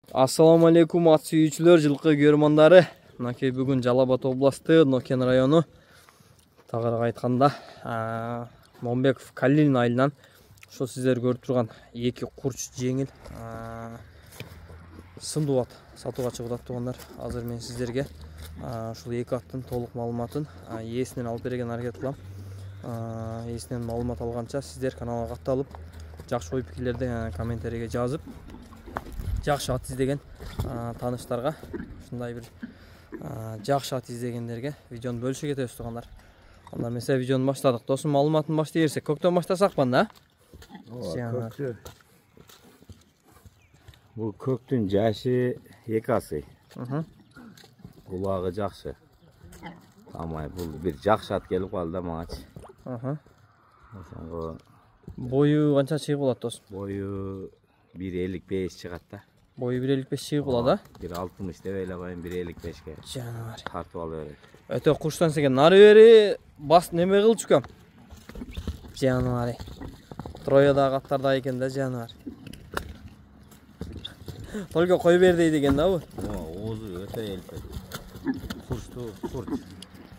Assalamu alaikum ат сүйүүчүлөр, жылкы көрмандары. Мынакей бүгүн Жалал Абад областы Нокен району тагыраак айтканда Момбеков Калилин айылынан ошо сиздер көрүп турган эки курч жеңил сындуу ат сатууга чыгып атат туугандар. Азыр мен сиздерге ушул эки аттын толук маалыматын ээсинен алып берген аракет кылам. Ээсинен маалымат алганча сиздер каналга катталып, жакшы ой пикирлерди комментарийге жазып, жакшы ат издеген тааныштарга, ушундай бир жакшы ат издегендерге видеону бөлүшүп кетебиз туугандар. Анда эмесе видеону баштадык. Досум, маалыматын баштай берсек, көктөн баштасакпы анда? Көктү. Бул көктүн жашы 2 асы. Кулагы жакшы. Тамай бул бир жакшы ат келип калды да маңачы. Ошонго бою канча чыгып болот досум? Бою 1.55 чыгат да. Бою 1.55 чыгып болот, 1.60 деп элебайм, 1.55ке. Жаныбар. Тартып алып берет. Өтө курчтан сеген нары бери бас неме кылчукам. Жаныбар. Троядагы аттарда экен да, жаныбар. Только кой бер дейт экен да бу. Оозу өтө элпет. Курчту, курч.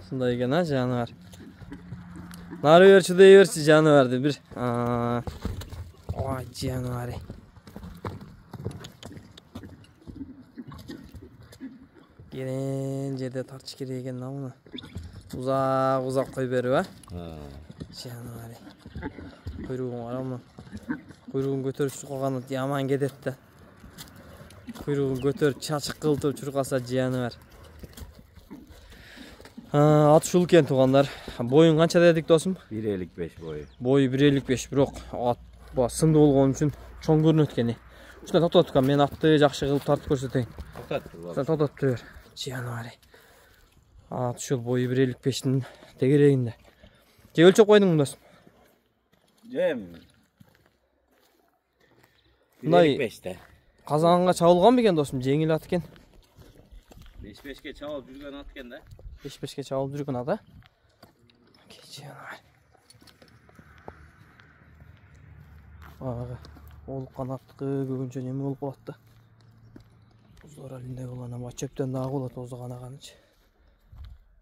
Ушундай экен, жаныбар. Нары берчи дей берчи жаныбарды бир. Ой, жаныбар. Керен жерде тартыш керек экен да муну. Узак кой берип, Жаныбар. Куйругун кара муну. Куйругун көтөрүп чуркаганы яман кетет да. Куйругун көтөрүп чачык кылтып чуркаса жаныбар. Ат ушул экен туугандар. Боюн канча дедик досум? 1.55 бою. Бою 1.55, бирок ат сындуу болгон үчүн чоң көрүнөт экен. Ушундай токтотуп кам, мен атты жакшы кылып тартып көрсөтөйүн. Токтотуп бер. Жаныбар. Ат ушул бою 1.55-тин тегерегинде. Же өлчөп койдуңбу досум? Жем. 1.55-те. Казанга чабылган бекен досум, жеңил ат экен. 5-5ке чабылып жүргөн ат экен да. 5-5ке чабылып жүргөн ат, Жаныбар. Олуп канаттыкы көбүнчө неме болуп калат да. Узор алинде болгон, ама чөптөн дагы болот озу канаганычы.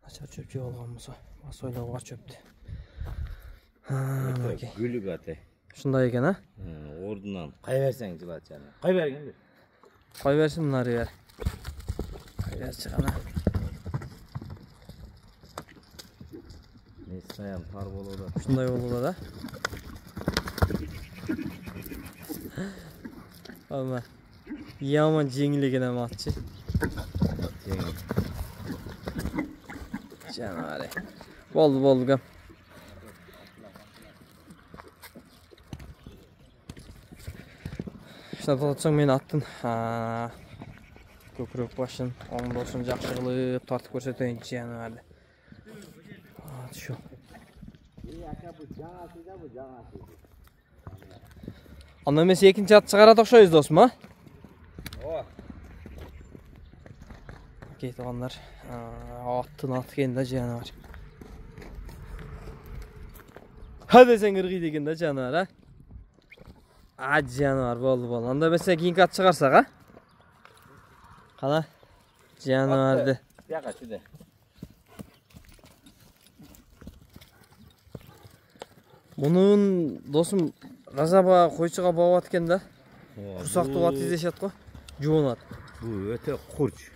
Начар чөп жеп алган болсо, бас ойлоого чөптү. Гүлүк аты. Ушундай экен, Ордунан кай берсең жылат жана. Кай берген бир. Кой берсин нары бер. Кай берчи гана. Месаян тар болоду. Ушундай болду да. Ама яман жеңил экен атчы. Жаныбар. Болду кам. Токтотсоң мен аттын көкүрөк башын, оңдосун жакшы кылып тартып көрсөтөйүн жаныбарды. Шу. Анда эмесе экинчи ат чыгарат окшойбуз досум, Окей, туугандар. Аттын аты экен да жаныбар. Десең ыргыйт экен да жаныбар, Жаныбар, болду. Анда эмесе кийинки ат чыгарсак, Кана? Жаныбарды. Бияка түдө. Мунун досум Разаба койчуга багат экен да. Курсактуу ат издешет го. Жоон ат. Бул өтө курч.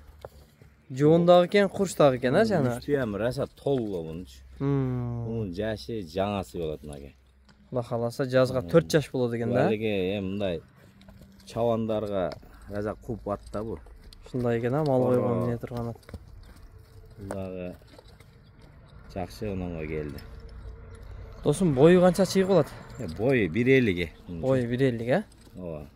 Жоон дагы экен, курч дагы экен, жаныбар. Үстү раса толугу мунчу. Мунун жашы жаңасы болот мынакей. Алла кааласа жазга 4 жаш болот экен да. Балеге мындай чабандарга раза куп ат да бул. Ушундай экен, мал койгон эмне турган ат. Дагы жакшы ононго келди. Досум, бою канча чыгып болот? Бою 1.50ге. Бою 1.50, Ооба.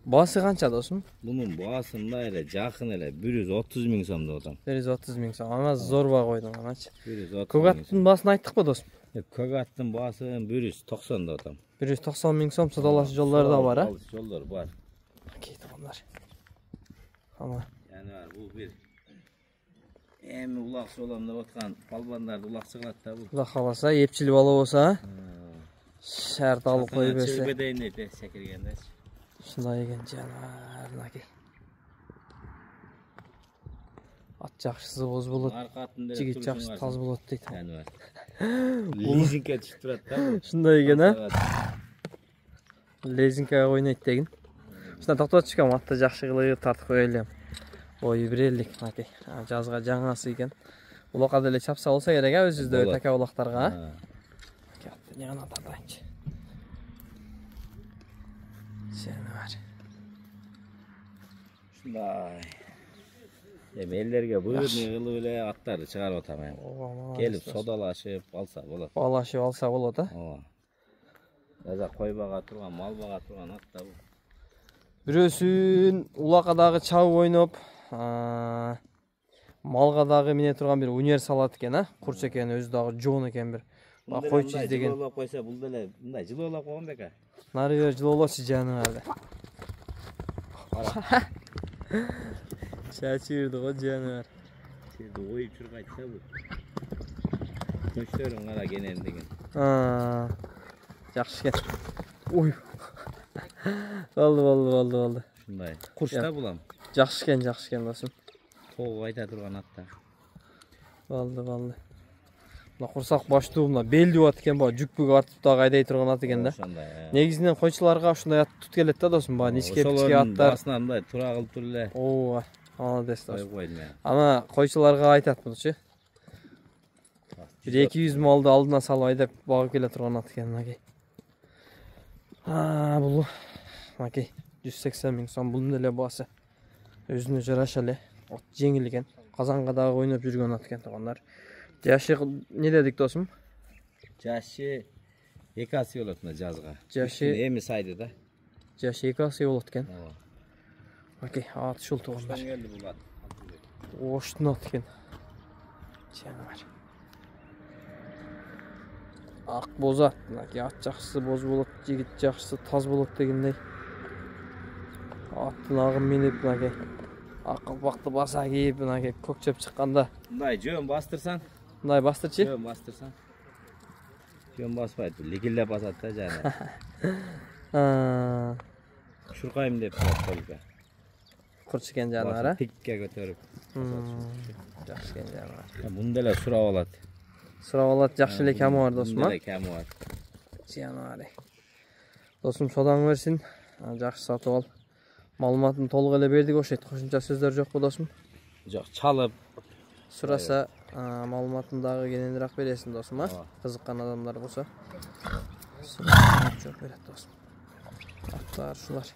Баасы канча досум? Мунун баасы мындай эле жакын эле 130 миң сом деп атам. 130 миң сом. Ана зорба койдуң аначы. 130. Көк аттын баасын айттыкпы досум? Көк аттын баасын 190 деп атам. 190 миң сом саталаш жолдору да бар, Жолдор бар. Окей, туугандар. Ама Жаныбар, бул бир эми улакчы болом деп аткан балбандарды улакчы кылат да бул. Кудай кааласа, эпчил бала болсо, шарт алып кой берсе. Чебедейин дейт, секиргенде. Ушундай экен жаныбар, жакшысы боз болот. Жигит жакшы таз болот дейт. Лизингке түшүп турат да. Ушундай экен, а? Лизингке ойнойт деген. Ушунда токтотуп чыккан атты жакшы кылып тартып коелу. Ой, бирелик макей. Жазга жаңасы экен. Улакка деле чапса болсо керек, а өзүбүздө така улактарга, а? Катты не гана тартайынчы. Жанар. Ушундай. Элдерге буйрук кылып эле аттарды чыгарып атам эми. Келип содалашып алса болот. Алашып алса болот, а? Ооба. Таза кой бага турган, мал бага турган аттар бул. Бирөөсүн улакка дагы чабып ойноп, малга дагы мине турган бир унер салат экен, а? Курч экен, өзү дагы жоон экен бир. Койчу издеген. Жылуулап койсо бул деле мындай жылуулап койгон бека. Нары бер жылуулочу жаным эле. Чачырды го жаным. Сизди оюп чургайт да бул. Көчтөрүң кара кенен деген. Жакшы экен. Ой. Болду. Ушундай. Курч да булам. Жакшы экен досум. Тоого айта турган аттар. Болду. Мына курсак баштуу мына белди болот экен, баа жүкпүгө артып дагы айдай турган ат экен да. Негизинен койчуларга ушундай ат тут келет да досум, баа ничке аттар. Басынан мындай тура кылып туруп эле. Ооба. Молодец досум. Койдум мен. Ана койчуларга айтат мынчы. 200 малды алдына салып айдап багып келе турган ат экен макей. Бул макей 180 миң сом бунун эле баасы. Өзүнө жараша эле. От жеңил экен. Казанга дагы ойноп жүргөн ат экен туугандар. Жашы не дедик досум? Жашы 2 асы болот мына жазга. Жашы эми сайды да. Жашы 2 асы болот экен. Окей, ат ушул туугандар. Келди бул ат. Оштун ат экен. Жанар. Ак боз ат. Ат жакшысы боз болот, жигит жакшысы таз болот дегендей. Аттын агын минип мынакей. Ак калпакты баса кийип мынакей көкчөп чыкканда. Мындай жөн бастырсаң. Мындай бастырчы? Жөн бастырсаң. Жөн баспайт, лигилдеп басат да жана. Шуркайм деп коюп. Курч экен жанар, а? Тикке көтөрүп. Жакшы экен жанар. Мында эле сурап алат. Сурап алат, жакшы эле камы бар досум, а? Мында эле камы бар. Жанар. Досум содаң берсин. Жакшы сатып ал. Маалыматын толук эле бердик окшойт. Кошумча сөздөр жокпу досум? Жок, чалып сураса маалыматын дагы кененирээк бересиң досум, а? Кызыккан адамдар болсо. Жок берет досум. Аттар ушулар.